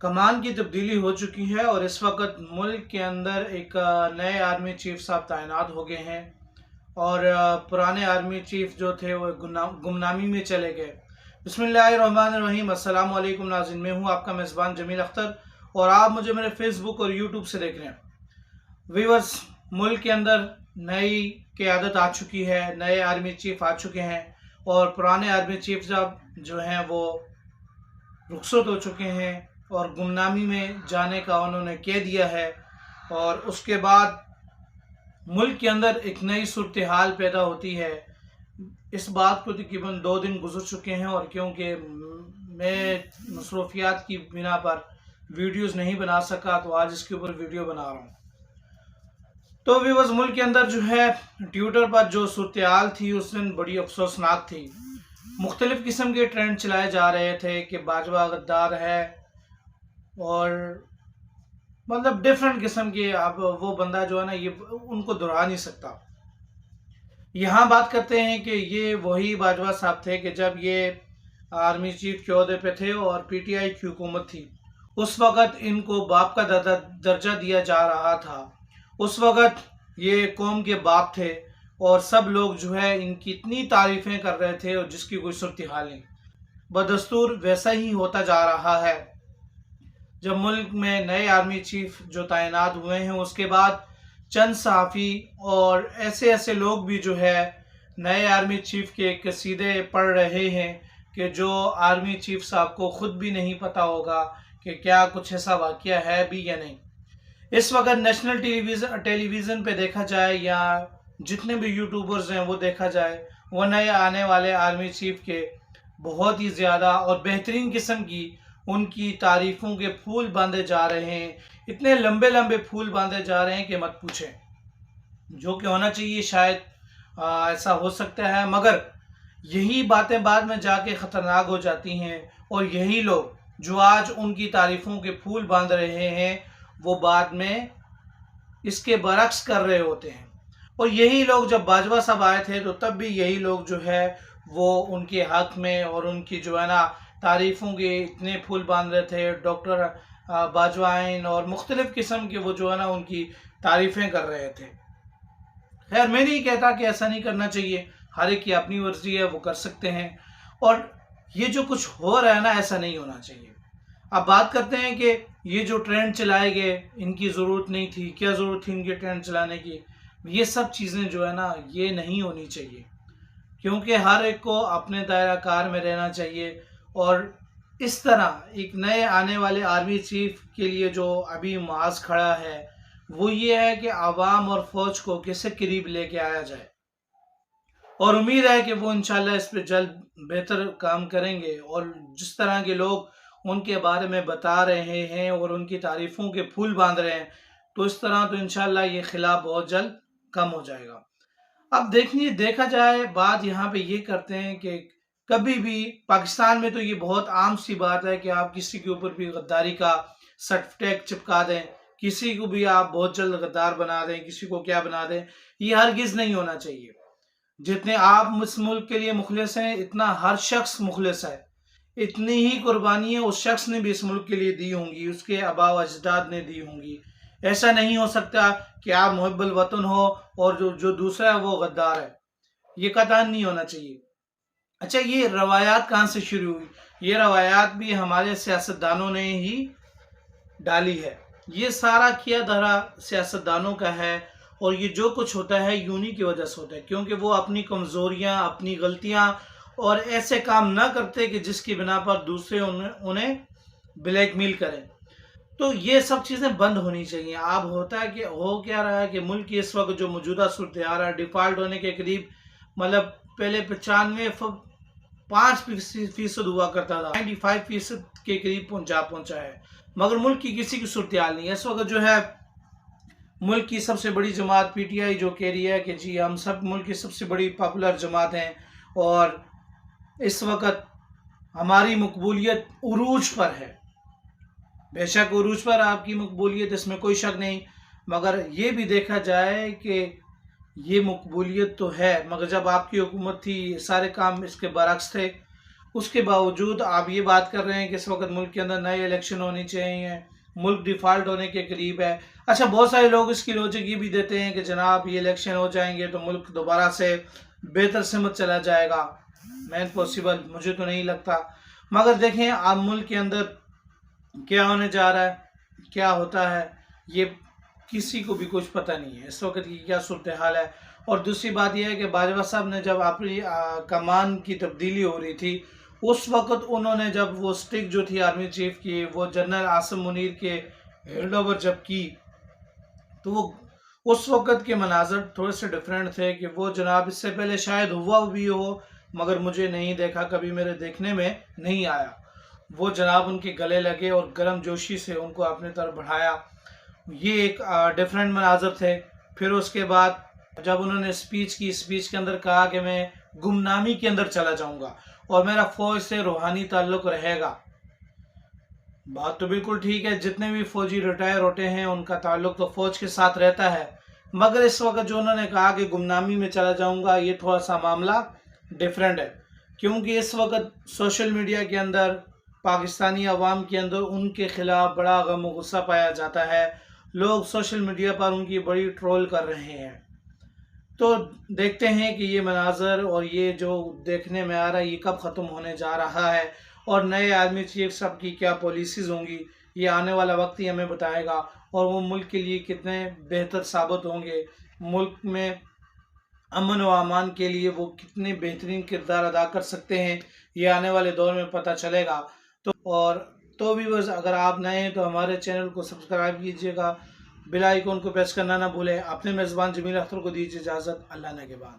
कमान की तब्दीली हो चुकी है और इस वक्त मुल्क के अंदर एक नए आर्मी चीफ साहब तैनात हो गए हैं और पुराने आर्मी चीफ जो थे वो गुमनामी में चले गए। बिस्मिल्लाहिर्रहमानिर्रहीम। अस्सलाम वालेकुम नाज़रीन, मैं हूँ आपका मेज़बान जमील अख्तर और आप मुझे मेरे फेसबुक और यूट्यूब से देख रहे हैं। व्यूअर्स, मुल्क के अंदर नई क़यादत आ चुकी है, नए आर्मी चीफ आ चुके हैं और पुराने आर्मी चीफ साहब जो हैं वो रुखसत हो चुके हैं और गुमनामी में जाने का उन्होंने कह दिया है। और उसके बाद मुल्क के अंदर एक नई सूरत हाल पैदा होती है। इस बात को तकरीबन 2 दिन गुजर चुके हैं और क्योंकि मैं मसरूफियात की बिना पर वीडियोस नहीं बना सका तो आज इसके ऊपर वीडियो बना रहा हूँ। तो व्यूअर्स, मुल्क के अंदर जो है ट्विटर पर जो सूरत हाल थी उस दिन बड़ी अफसोसनाक थी। मुख्तलिफ किस्म के ट्रेंड चलाए जा रहे थे कि बाजवा गद्दार है और मतलब डिफरेंट किस्म के। अब वो बंदा जो है ना, ये उनको दोहरा नहीं सकता। यहाँ बात करते हैं कि ये वही बाजवा साहब थे कि जब ये आर्मी चीफ के ओहदे पे थे और पीटीआई की हुकूमत थी, उस वक़्त इनको बाप का दर्जा दिया जा रहा था। उस वक़्त ये कौम के बाप थे और सब लोग जो है इनकी इतनी तारीफ़ें कर रहे थे और जिसकी कोई सूरत हाल नहीं। बदस्तूर वैसा ही होता जा रहा है। जब मुल्क में नए आर्मी चीफ जो तैनात हुए हैं उसके बाद चंद सहाफ़ी और ऐसे ऐसे लोग भी जो है नए आर्मी चीफ के कसीदे पढ़ रहे हैं कि जो आर्मी चीफ साहब को ख़ुद भी नहीं पता होगा कि क्या कुछ ऐसा वाक़या है भी या नहीं। इस वक्त नेशनल टेलीविज़न पे देखा जाए या जितने भी यूट्यूबर्स हैं वो देखा जाए, वो नए आने वाले आर्मी चीफ के बहुत ही ज़्यादा और बेहतरीन किस्म की उनकी तारीफ़ों के फूल बांधे जा रहे हैं। इतने लंबे लंबे फूल बांधे जा रहे हैं कि मत पूछें। जो कि होना चाहिए शायद ऐसा हो सकता है, मगर यही बातें बाद में जाके ख़तरनाक हो जाती हैं और यही लोग जो आज उनकी तारीफ़ों के फूल बांध रहे हैं वो बाद में इसके बरक्स कर रहे होते हैं। और यही लोग जब बाजवा साहब आए थे तो तब भी यही लोग जो है वो उनके हक़ में और उनकी जो है ना तारीफ़ों के इतने फूल बांध रहे थे। डॉक्टर बाजवाइन और मुख्तलिफ़ किस्म के वो जो है ना उनकी तारीफ़ें कर रहे थे। खैर, मैं नहीं कहता कि ऐसा नहीं करना चाहिए, हर एक की अपनी मर्जी है, वो कर सकते हैं। और ये जो कुछ हो रहा है ना, ऐसा नहीं होना चाहिए। अब बात करते हैं कि ये जो ट्रेंड चलाए गए, इनकी ज़रूरत नहीं थी, क्या ज़रूरत थी इनके ट्रेंड चलाने की। ये सब चीज़ें जो है ना ये नहीं होनी चाहिए, क्योंकि हर एक को अपने दायरा कार में रहना चाहिए। और इस तरह एक नए आने वाले आर्मी चीफ के लिए जो अभी माज खड़ा है वो ये है कि आवाम और फ़ौज को कैसे करीब लेके आया जाए। और उम्मीद है कि वो इंशाल्लाह इस पर जल्द बेहतर काम करेंगे। और जिस तरह के लोग उनके बारे में बता रहे हैं और उनकी तारीफ़ों के फूल बांध रहे हैं, तो इस तरह तो इंशाल्लाह ये खिलाफ बहुत जल्द कम हो जाएगा। अब देखा जाए, बात यहाँ पे ये करते हैं कि कभी भी पाकिस्तान में तो ये बहुत आम सी बात है कि आप किसी के ऊपर भी गद्दारी का सर्टिफिकेट चिपका दें, किसी को भी आप बहुत जल्द गद्दार बना दें, किसी को क्या बना दें। ये हरगिज़ नहीं होना चाहिए। जितने आप इस मुल्क के लिए मुखलिस हैं, इतना हर शख्स मुखलिस है। इतनी ही कुर्बानियाँ उस शख्स ने भी इस मुल्क के लिए दी होंगी, उसके आबा व अजदाद ने दी होंगी। ऐसा नहीं हो सकता कि आप मुहिब्बुल वतन हो और जो दूसरा है वो गद्दार है। ये कतई नहीं होना चाहिए। अच्छा, ये रवायात कहाँ से शुरू हुई? ये रवायात भी हमारे सियासतदानों ने ही डाली है। ये सारा किया धरा सियासतदानों का है और ये जो कुछ होता है यूनी की वजह से होता है, क्योंकि वो अपनी कमज़ोरियाँ, अपनी गलतियाँ और ऐसे काम ना करते कि जिसकी बिना पर दूसरे उन्हें ब्लैकमेल करें। तो ये सब चीज़ें बंद होनी चाहिए। अब होता है कि हो क्या रहा है कि मुल्क की इस वक्त जो मौजूदा सूरत हाल है, डिफ़ॉल्ट होने के करीब, मतलब पहले 95% हुआ करता था, 95% के करीब पहुंचा है, मगर मुल्क की किसी की सूरत हाल नहीं है। इस वक्त जो है मुल्क की सबसे बड़ी जमात पीटीआई जो कह रही है कि जी हम सब मुल्क की सबसे बड़ी पॉपुलर जमात हैं और इस वक्त हमारी मकबूलियत उरूज पर है। बेशक उरूज पर आपकी मकबूलियत, इसमें कोई शक नहीं, मगर ये भी देखा जाए कि ये मकबूलियत तो है, मगर जब आपकी हुकूमत थी सारे काम इसके बरक्स थे। اس کے باوجود آپ یہ بات کر رہے ہیں کہ اس وقت ملک کے اندر نئے الیکشن ہونی چاہیے، ملک ڈیفالٹ ہونے کے قریب ہے۔ اچھا، بہت سارے لوگ اس کی لوجک یہ بھی دیتے ہیں کہ جناب یہ الیکشن ہو جائیں گے تو ملک دوبارہ سے بہتر سمت چلا جائے گا۔ مین پاسبل مجھے تو نہیں لگتا، مگر دیکھیں آپ ملک کے اندر کیا ہونے جا رہا ہے، کیا ہوتا ہے، یہ کسی کو بھی کچھ پتہ نہیں ہے اس وقت کی کیا صورتحال ہے۔ اور دوسری بات یہ ہے کہ باجوہ صاحب نے جب اپنی کمان کی تبدیلی ہو رہی تھی، اس وقت انہوں نے جب وہ سٹک جو تھی آرمی چیف کی وہ جنرل عاصم منیر کے ہینڈ اوور جب کی، تو وہ اس وقت کے مناظر تھوڑے سے ڈیفرنٹ تھے کہ وہ جناب اس سے پہلے شاید ہوا بھی ہو مگر مجھے نہیں دیکھا، کبھی میرے دیکھنے میں نہیں آیا۔ وہ جناب ان کے گلے لگے اور گرم جوشی سے ان کو اپنے طرف بڑھایا، یہ ایک ڈیفرنٹ مناظر تھے۔ پھر اس کے بعد جب انہوں نے اسپیچ کی، اسپیچ کے اندر کہا کہ میں گمنامی کے اندر چلا جاؤں گا اور میرا فوج سے روحانی تعلق رہے گا۔ بات تو بالکل ٹھیک ہے، جتنے بھی فوجی ریٹائر ہوتے ہیں ان کا تعلق تو فوج کے ساتھ رہتا ہے، مگر اس وقت جو انہوں نے کہا کہ گمنامی میں چلا جاؤں گا، یہ تھوڑا سا معاملہ ڈیفرنٹ ہے، کیونکہ اس وقت سوشل میڈیا کے اندر پاکستانی عوام کے اندر ان کے خلاف بڑا غم و غصہ پایا جاتا ہے، لوگ سوشل میڈیا پر ان کی بڑی ٹرول کر رہے ہیں۔ تو دیکھتے ہیں کہ یہ مناظر اور یہ جو دیکھنے میں آ رہا ہے یہ کب ختم ہونے جا رہا ہے، اور نئے آرمی چیف صاحب کی کیا پالیسیز ہوں گی، یہ آنے والا وقت ہی ہمیں بتائے گا، اور وہ ملک کے لیے کتنے بہتر ثابت ہوں گے، ملک میں امن و امان کے لیے وہ کتنے بہترین کردار ادا کر سکتے ہیں، یہ آنے والے دور میں پتہ چلے گا۔ تو ویورز، اگر آپ نئے ہیں تو ہمارے چینل کو سبسکرائب کیجئے گا، بیل آئیکن کو پریس کرنا نہ بھولیں۔ اپنے میزبان جمیل اختر کو دیجیے اجازت، اللہ نگہبان۔